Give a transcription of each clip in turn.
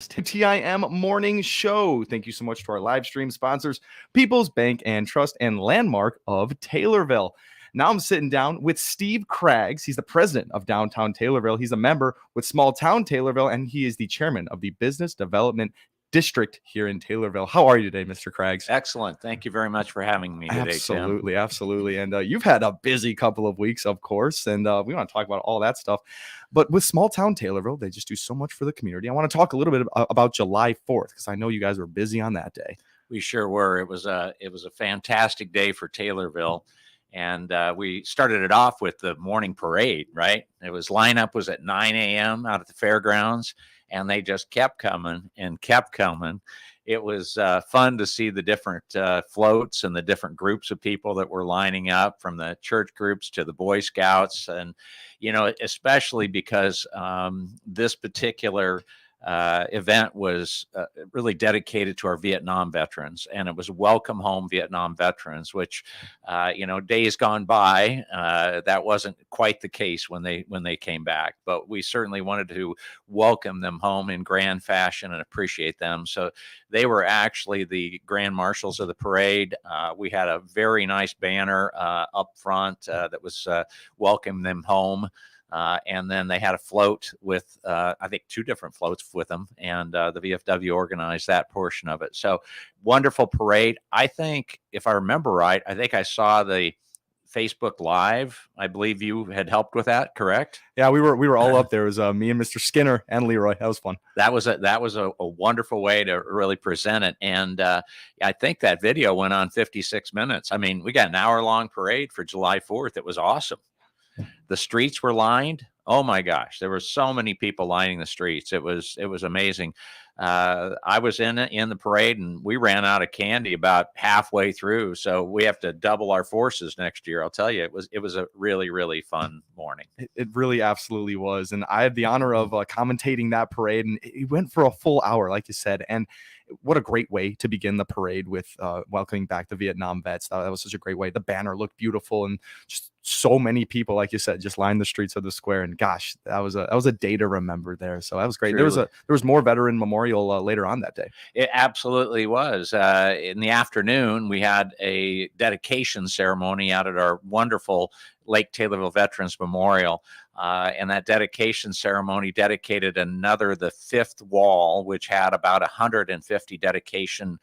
WTIM Morning Show. Thank you so much to our live stream sponsors, People's Bank and Trust and Landmark of Taylorville. Now I'm sitting down with Steve Craggs. He's the president of Downtown Taylorville. He's a member with Small Town Taylorville, and he is the chairman of the Business Development District here in Taylorville. How are you today, Mr. Craggs? Excellent. Thank you very much for having me today, Absolutely, Tim. absolutely. And you've had a busy couple of weeks, of course, and we want to talk about all that stuff. But with Small Town Taylorville, they just do so much for the community. I want to talk a little bit about July 4th because I know you guys were busy on that day. We sure were. It was a fantastic day for Taylorville. And we started it off with the morning parade, right? Lineup was at 9 a.m. out at the fairgrounds, and they just kept coming and kept coming. It was fun to see the different floats and the different groups of people that were lining up, from the church groups to the Boy Scouts. And, especially because this particular event was really dedicated to our Vietnam veterans, and it was welcome home Vietnam veterans, which days gone by, that wasn't quite the case when they came back, but we certainly wanted to welcome them home in grand fashion and appreciate them. So they were actually the grand marshals of the parade. We had a very nice banner up front that was welcome them home. And then they had a float with, I think, 2 different floats with them, and the VFW organized that portion of it. So wonderful parade. I think, if I remember right, I think I saw the Facebook Live. I believe you had helped with that, correct? Yeah, we were all up there. It was me and Mr. Skinner and Leroy. That was fun. That was a wonderful way to really present it, and I think that video went on 56 minutes. I mean, we got an hour-long parade for July 4th. It was awesome. The streets were lined. Oh my gosh, there were so many people lining the streets. It was amazing. I was in the parade, and we ran out of candy about halfway through. So we have to double our forces next year. I'll tell you, it was a really, really fun morning. It really absolutely was. And I had the honor of commentating that parade, and it went for a full hour, like you said. And what a great way to begin the parade with welcoming back the Vietnam vets. That was such a great way. The banner looked beautiful, and just so many people, like you said, just lined the streets of the square. And gosh, that was a day to remember there. So that was great. Truly. There was more veteran memorial later on that day. It absolutely was. In the afternoon, we had a dedication ceremony out at our wonderful Lake Taylorville Veterans Memorial. And that dedication ceremony dedicated the 5th wall, which had about 150 dedication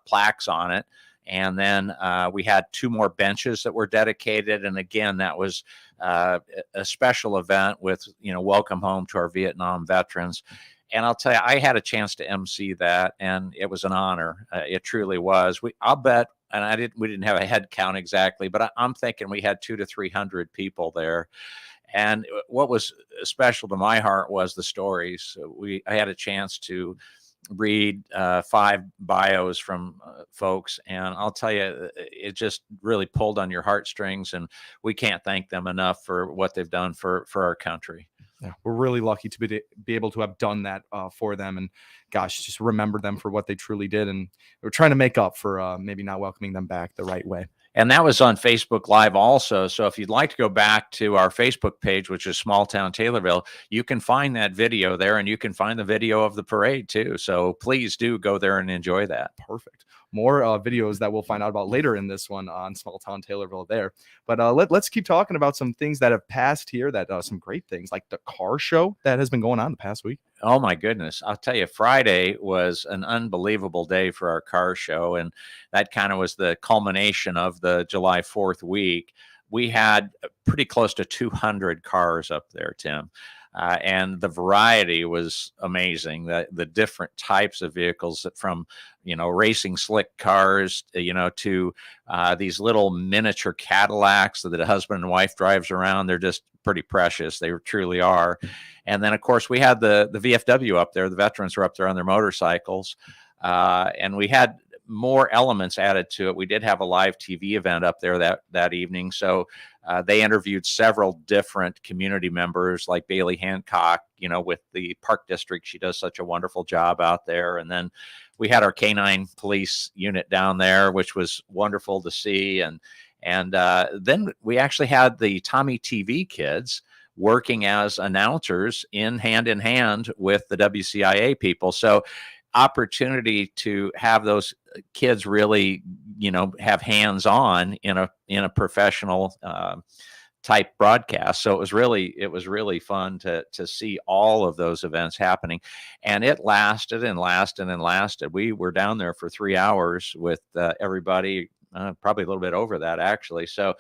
plaques on it. And then we had 2 more benches that were dedicated. And again, that was a special event with, welcome home to our Vietnam veterans. And I'll tell you, I had a chance to MC that, and it was an honor. It truly was. I'll bet, and we didn't have a head count exactly, but I'm thinking we had 200 to 300 people there. And what was special to my heart was the stories. I had a chance to read 5 bios from folks, and I'll tell you, it just really pulled on your heartstrings, and we can't thank them enough for what they've done for our country. Yeah, we're really lucky to be able to have done that for them, and gosh, just remember them for what they truly did. And we're trying to make up for maybe not welcoming them back the right way. And that was on Facebook Live also. So if you'd like to go back to our Facebook page, which is Small Town Taylorville, you can find that video there, and you can find the video of the parade too. So please do go there and enjoy that. Perfect. More videos that we'll find out about later in this one on Small Town Taylorville there. But let's keep talking about some things that have passed here, that some great things, like the car show that has been going on the past week. Oh my goodness. I'll tell you, Friday was an unbelievable day for our car show. And that kind of was the culmination of the July 4th week. We had pretty close to 200 cars up there, Tim. And the variety was amazing. The different types of vehicles, from, racing slick cars, to these little miniature Cadillacs that the husband and wife drives around. They're just pretty precious. They truly are. And then, of course, we had the VFW up there. The veterans were up there on their motorcycles. And we had more elements added to it. We did have a live TV event up there that evening. So they interviewed several different community members, like Bailey Hancock, with the Park District. She does such a wonderful job out there. And then we had our canine police unit down there, which was wonderful to see. And then we actually had the Tommy TV kids working as announcers in hand with the WCIA people. So opportunity to have those kids really, have hands on in a professional type broadcast. So it was really fun to see all of those events happening, and it lasted and lasted and lasted. We were down there for 3 hours with everybody, probably a little bit over that actually. So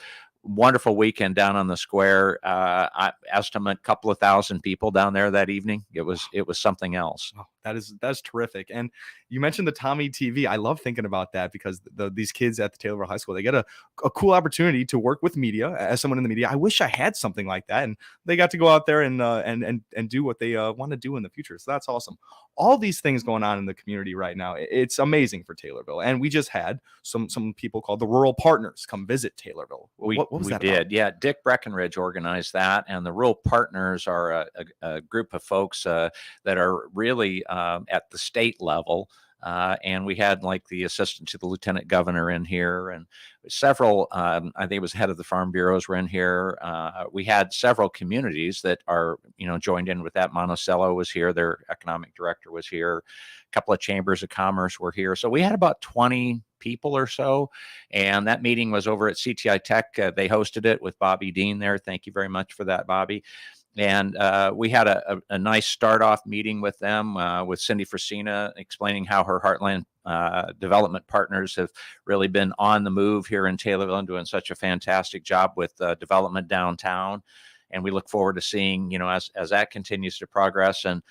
wonderful weekend down on the square. I estimate a couple of thousand people down there that evening. It was something else. Oh, that's terrific. And you mentioned the Tommy TV. I love thinking about that because these kids at the Taylorville High School, they get a cool opportunity to work with media as someone in the media. I wish I had something like that, and they got to go out there and do what they want to do in the future. So that's awesome. All these things going on in the community right now. It's amazing for Taylorville, and we just had some people called the Rural Partners come visit Taylorville. What was we that did, about? yeah. Dick Breckenridge organized that, and the Rural Partners are a group of folks that are really at the state level. And we had like the assistant to the lieutenant governor in here, and several, I think it was head of the farm bureaus were in here. We had several communities that are, joined in with that. Monticello was here. Their economic director was here. A couple of chambers of commerce were here. So we had about 20 people or so. And that meeting was over at CTI Tech. They hosted it with Bobby Dean there. Thank you very much for that, Bobby. And we had a nice start off meeting with them, with Cindy Frasina explaining how her Heartland Development Partners have really been on the move here in Taylorville and doing such a fantastic job with development downtown. And we look forward to seeing, as that continues to progress. And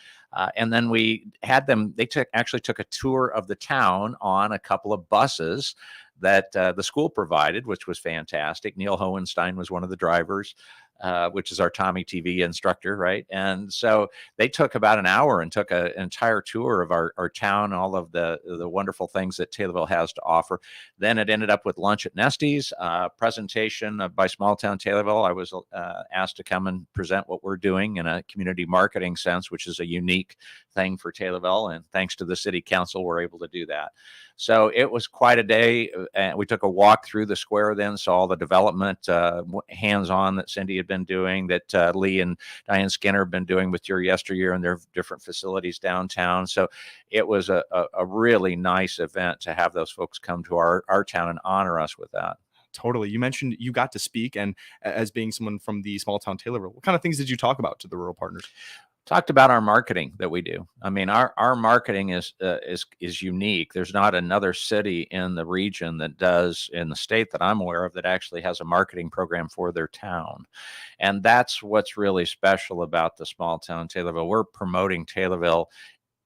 then we had them. They actually took a tour of the town on a couple of buses that the school provided, which was fantastic. Neil Hohenstein was one of the drivers, which is our Tommy TV instructor, right? And so they took about an hour and took an entire tour of our town, all of the wonderful things that Taylorville has to offer. Then it ended up with lunch at Nesty's, presentation by Small Town Taylorville. I was asked to come and present what we're doing in a community marketing sense, which is a unique thing for Taylorville. And thanks to the city council, we're able to do that. So it was quite a day. And we took a walk through the square then, saw all the development hands-on that Cindy had been doing, that Lee and Diane Skinner have been doing with your yesteryear and their different facilities downtown. So it was a really nice event to have those folks come to our town and honor us with that. Totally. You mentioned you got to speak, and as being someone from the small town Taylorville, what kind of things did you talk about to the Rural Partners? Talked about our marketing that we do. I mean, our marketing is unique. There's not another city in the region that does, in the state that I'm aware of, that actually has a marketing program for their town. And that's what's really special about the small town Taylorville. We're promoting Taylorville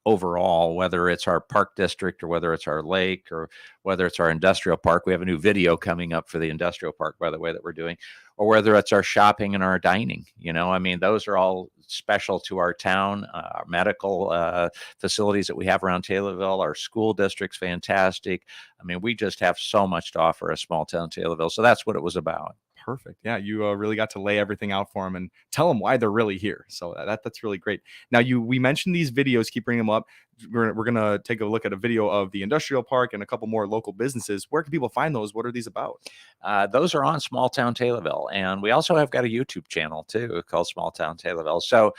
overall, whether it's our park district or whether it's our lake or whether it's our industrial park. We have a new video coming up for the industrial park, by the way, that we're doing, or whether it's our shopping and our dining. I mean, those are all special to our town. Our medical facilities that we have around Taylorville, our school district's fantastic. I mean, we just have so much to offer a small town Taylorville. So that's what it was about. Perfect. Yeah, you really got to lay everything out for them and tell them why they're really here. So that's really great. Now, we mentioned these videos, keep bringing them up. We're gonna take a look at a video of the industrial park and a couple more local businesses. Where can people find those? What are these about? Those are on Small Town Taylorville, and we also have got a YouTube channel too called Small Town Taylorville. So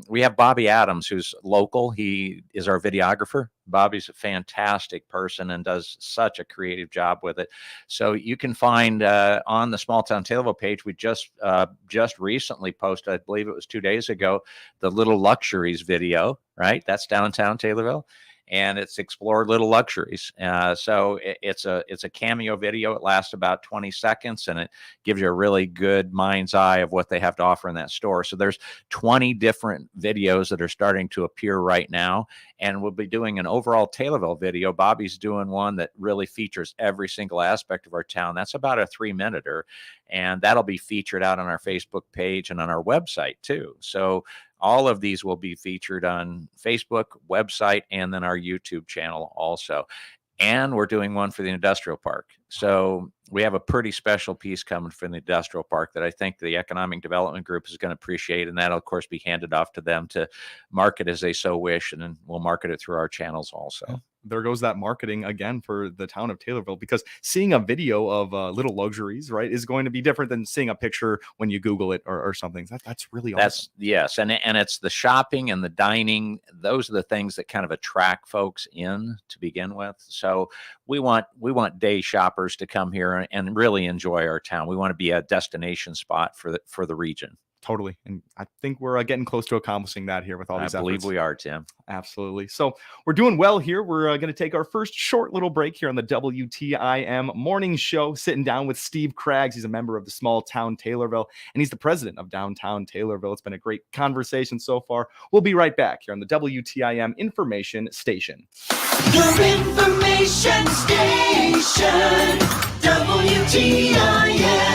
we have Bobby Adams, who's local. He is our videographer. Bobby's a fantastic person and does such a creative job with it. So you can find on the Small Town Taylorville page, we just recently posted, I believe it was 2 days ago, the Little Luxuries video, right? That's downtown Taylorville. And it's Explore Little Luxuries. So it's a cameo video. It lasts about 20 seconds, and it gives you a really good mind's eye of what they have to offer in that store. So there's 20 different videos that are starting to appear right now, and we'll be doing an overall Taylorville video. Bobby's doing one that really features every single aspect of our town. That's about a 3-minute, and that'll be featured out on our Facebook page and on our website too. So all of these will be featured on Facebook, website, and then our YouTube channel also. And we're doing one for the industrial park. So we have a pretty special piece coming from the industrial park that I think the Economic Development Group is going to appreciate. And that'll, of course, be handed off to them to market as they so wish. And then we'll market it through our channels also. there goes that marketing again for the town of Taylorville, because seeing a video of little luxuries, right, is going to be different than seeing a picture when you Google it or something. That's really awesome. That's yes, and it's the shopping and the dining. Those are the things that kind of attract folks in to begin with. So we want day shoppers to come here and really enjoy our town. We want to be a destination spot for the region. Totally. And I think we're getting close to accomplishing that here with all these I believe efforts. we are, Tim. Absolutely. So we're doing well here. We're going to take our first short little break here on the WTIM morning show, sitting down with Steve Craggs. He's a member of the small town Taylorville, and he's the president of downtown Taylorville. It's been a great conversation so far. We'll be right back here on the WTIM information station. Your information station, WTIM.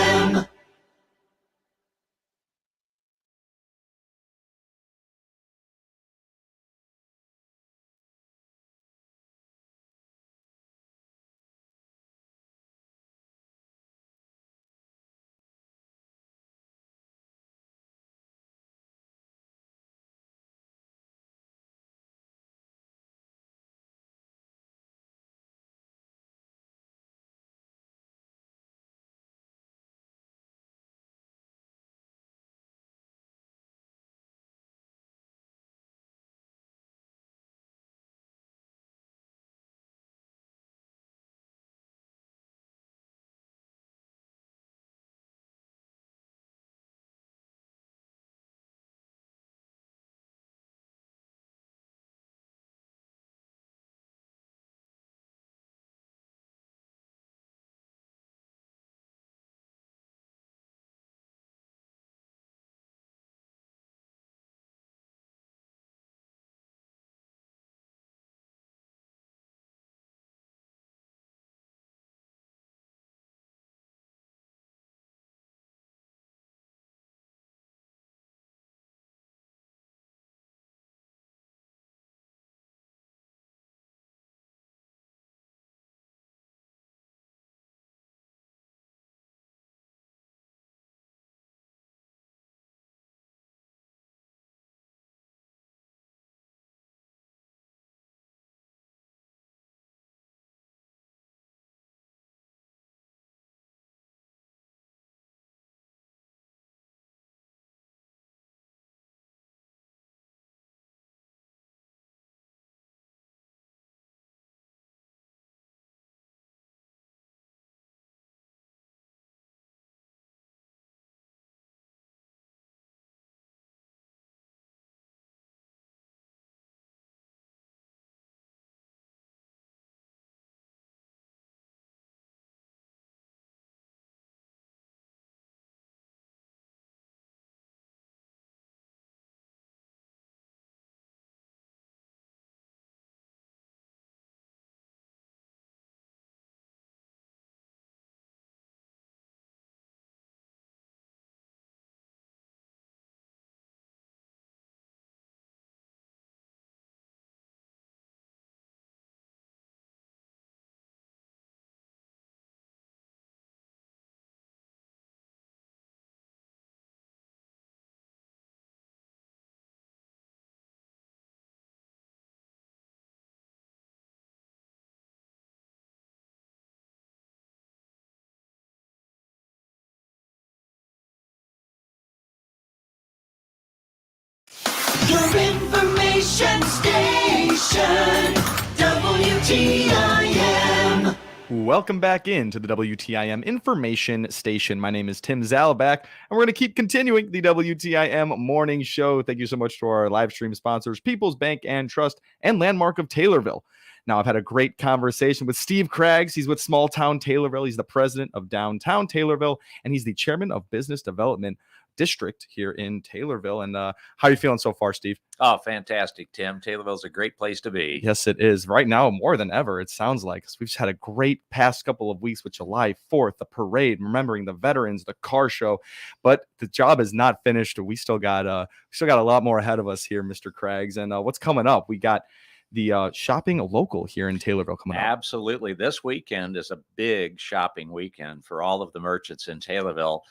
Your information station, WTIM. Welcome back into the WTIM information station. My name is Tim Zalback, and we're going to keep continuing the WTIM morning show. Thank you so much to our live stream sponsors, People's Bank and Trust and Landmark of Taylorville. Now, I've had a great conversation with Steve Craggs. He's with Small Town Taylorville. He's the president of Downtown Taylorville, and he's the chairman of Business Development District here in Taylorville. And how are you feeling so far, Steve? Oh, fantastic, Tim. Taylorville's a great place to be. Yes, it is. Right now, more than ever, it sounds like. We've just had a great past couple of weeks with July 4th, the parade, remembering the veterans, the car show. But the job is not finished. We still got a lot more ahead of us here, Mr. Craggs. And what's coming up? We got the shopping local here in Taylorville coming up. Absolutely. This weekend is a big shopping weekend for all of the merchants in Taylorville.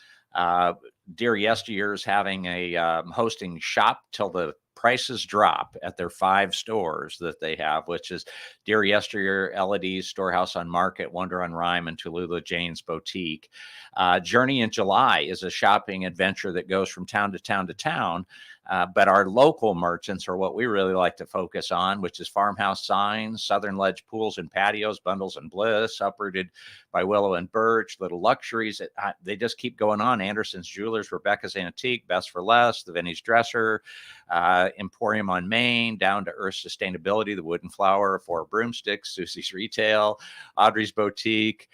Dear Yesteryear is having a hosting Shop Till the Prices Drop at their 5 stores that they have, which is Dear Yesteryear, LED's Storehouse on Market, Wonder on Rhyme, and Tallulah Jane's Boutique. Journey in July is a shopping adventure that goes from town to town to town. But our local merchants are what we really like to focus on, which is Farmhouse Signs, Southern Ledge Pools and Patios, Bundles and Bliss, Uprooted by Willow and Birch, Little Luxuries. They just keep going on. Anderson's Jewelers, Rebecca's Antique, Best for Less, The Vinny's Dresser, Emporium on Main, Down to Earth Sustainability, The Wooden Flower, Four Broomsticks, Susie's Retail, Audrey's Boutique,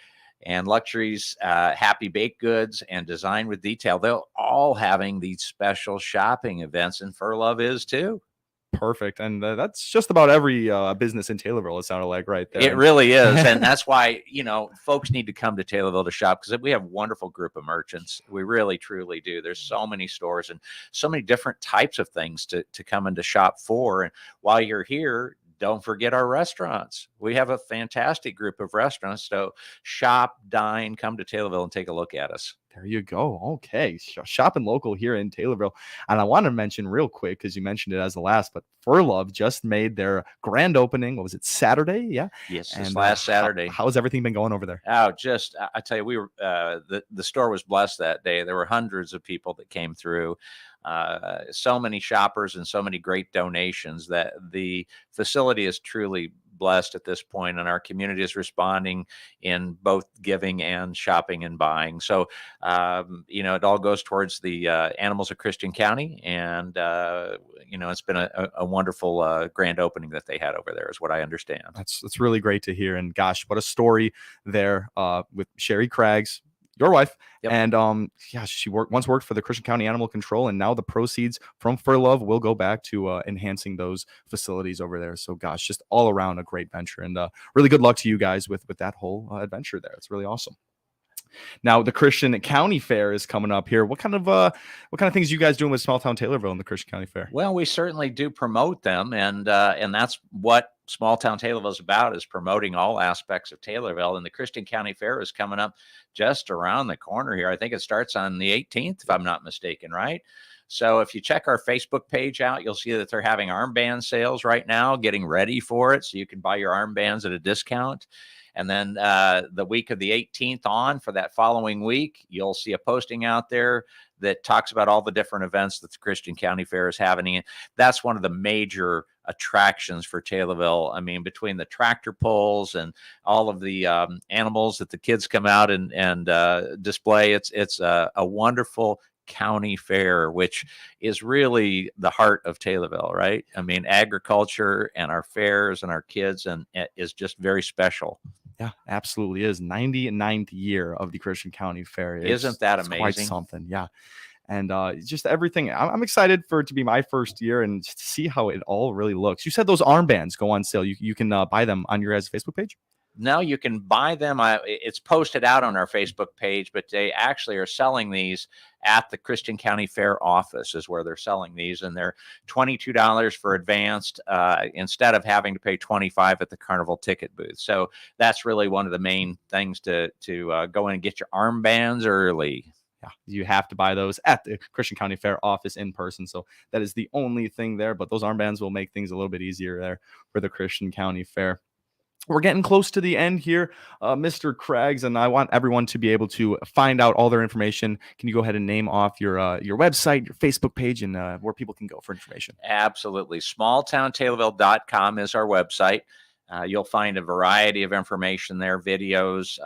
and Luxuries, Happy Baked Goods, and Design with Detail. They're all having these special shopping events, and Fur Love is too. Perfect. And that's just about every business in Taylorville, it sounded like, right there. It really is. And that's why, folks need to come to Taylorville to shop, because we have a wonderful group of merchants. We really, truly do. There's so many stores and so many different types of things to come and to shop for. And while you're here, don't forget our restaurants. We have a fantastic group of restaurants. So shop, dine, come to Taylorville and take a look at us. There you go. Okay. Shopping local here in Taylorville. And I want to mention real quick, because you mentioned it as the last, but Fur Love just made their grand opening. What was it, Saturday? Yeah. Yes, this last Saturday. How's everything been going over there? Oh, I tell you, we were the store was blessed that day. There were hundreds of people that came through. So many shoppers and so many great donations that the facility is truly blessed at this point, and our community is responding in both giving and shopping and buying. So, it all goes towards the animals of Christian County, and it's been a wonderful grand opening that they had over there, is what I understand. That's really great to hear, and gosh, what a story there with Sherry Craggs, your wife. Yep. And she once worked for the Christian County Animal Control, and now the proceeds from Fur Love will go back to enhancing those facilities over there. So gosh, just all around a great venture, and really good luck to you guys with that whole adventure there. It's really awesome. Now the Christian County Fair is coming up here. What kind of things are you guys doing with Small Town Taylorville and the Christian County Fair? Well, we certainly do promote them, and that's what Small Town Taylorville is about, is promoting all aspects of Taylorville. And the Christian County Fair is coming up just around the corner here. I think it starts on the 18th, if I'm not mistaken, right? So if you check our Facebook page out, you'll see that they're having armband sales right now, getting ready for it. So you can buy your armbands at a discount. And then the week of the 18th on, for that following week, you'll see a posting out there that talks about all the different events that the Christian County Fair is having. And that's one of the major attractions for Taylorville. I mean, between the tractor pulls and all of the animals that the kids come out and display, it's a wonderful county fair, which is really the heart of Taylorville, right? I mean, agriculture and our fairs and our kids, and it is just very special. Yeah, absolutely is. 99th year of the Christian County Fair. Isn't that amazing? Quite something. Yeah. And just everything. I'm excited for it to be my first year and just to see how it all really looks. You said those armbands go on sale. You can buy them on your guys' Facebook page? No, you can buy them. It's posted out on our Facebook page, but they actually are selling these at the Christian County Fair office is where they're selling these, and they're $22 for advanced instead of having to pay $25 at the Carnival ticket booth. So that's really one of the main things to go in and get your armbands early. Yeah, you have to buy those at the Christian County Fair office in person. So that is the only thing there, but those armbands will make things a little bit easier there for the Christian County Fair. We're getting close to the end here, Mr. Craggs, and I want everyone to be able to find out all their information. Can you go ahead and name off your website, your Facebook page, and where people can go for information? Absolutely. smalltowntaylorville.com is our website. You'll find a variety of information there, videos,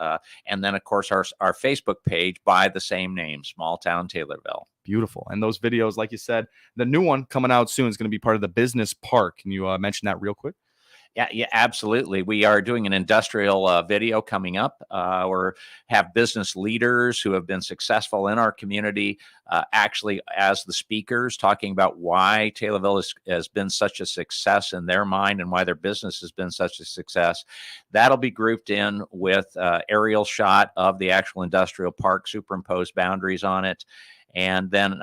and then, of course, our Facebook page by the same name, Small Town Taylorville. Beautiful. And those videos, like you said, the new one coming out soon is going to be part of the business park. Can you mention that real quick? Yeah, absolutely. We are doing an industrial video coming up. We have business leaders who have been successful in our community, actually as the speakers, talking about why Taylorville has been such a success in their mind and why their business has been such a success. That'll be grouped in with aerial shot of the actual industrial park, superimposed boundaries on it. And then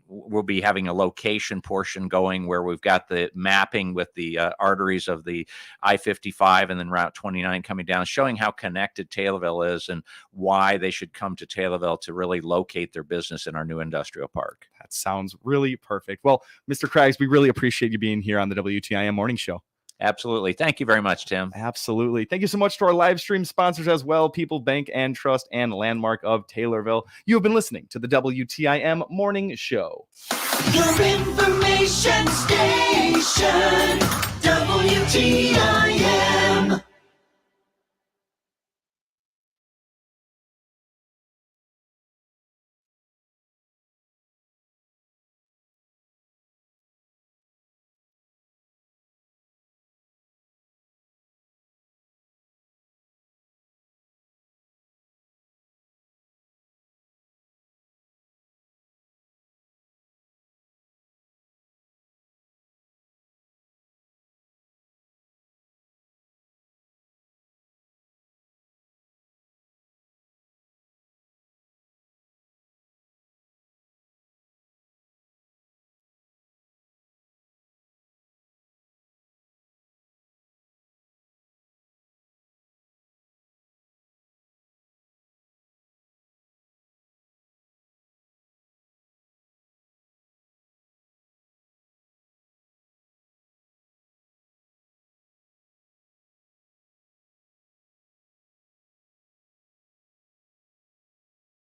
we'll be having a location portion going where we've got the mapping with the arteries of the I-55 and then Route 29 coming down, showing how connected Taylorville is and why they should come to Taylorville to really locate their business in our new industrial park. That sounds really perfect. Well, Mr. Craggs, we really appreciate you being here on the WTIM Morning Show. Absolutely. Thank you very much, Tim. Absolutely. Thank you so much to our live stream sponsors as well, People Bank and Trust and Landmark of Taylorville. You have been listening to the WTIM Morning Show. Your information station, WTIM.